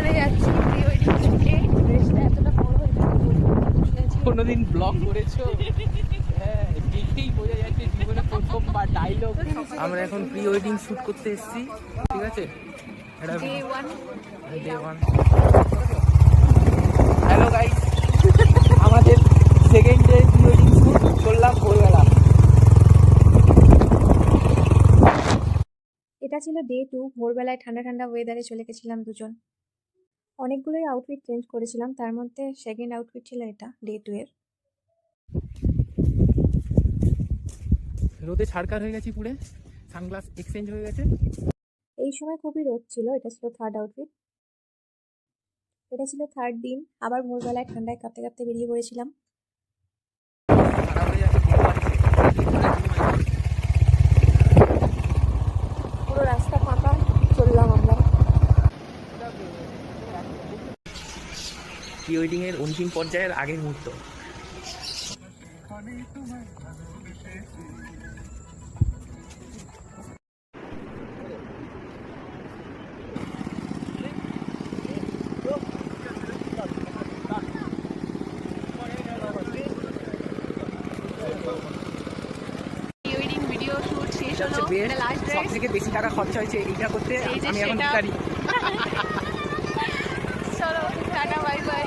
চলে যাচ্ছি pre wedding শুটে। ড্রেসটা এতটা বড় হয়ে গেছে। কোনোদিন ব্লগ করেছো? হ্যাঁ, দেখেই বোঝা যাচ্ছে জীবনে প্রথমবার ডায়লগ। আমরা এখন প্রি ওয়েডিং শুট করতে এসেছি, ঠিক আছে? ডে 1 হ্যালো গাইস, আমাদের second day pre wedding shoot করলাম ভোরবেলা। এটা ছিল ডে 2। ভোরবেলায় ঠান্ডা ঠান্ডা ওয়েদারে চলে গেছিলাম দুজন। অনেকগুলোই আউটফিট চেঞ্জ করেছিলাম, তার মধ্যে সেকেন্ড আউটফিট ছিল এটা ডে 2 এর। রোদে ছাড়কার হয়ে গেছি পুরে, সানগ্লাস এক্সচেঞ্জ হয়ে গেছে। এই সময় খুবই রোদ ছিল। এটা ছিল থার্ড আউটফিট। এটা ছিল থার্ড দিন। আবার ভোরবেলায় ঠান্ডায় কাঁপতে কাঁপতে বেরিয়ে পড়েছিলাম। খারাপ হয়ে যাচ্ছে, পুরো রাস্তা ফাঁকা, চললাম আমরা। প্রি ওয়েডিং এর অন্তিম পর্যায়ের আগের মুহূর্ত। ভিডিও শুট শেষ হলো। এটা লাস্ট ডে। সবথেকে বেশি টাকা খরচা হয়েছে এইটা করতে। আমি এখন ভিখারি। চলো টাটা, বাই বাই।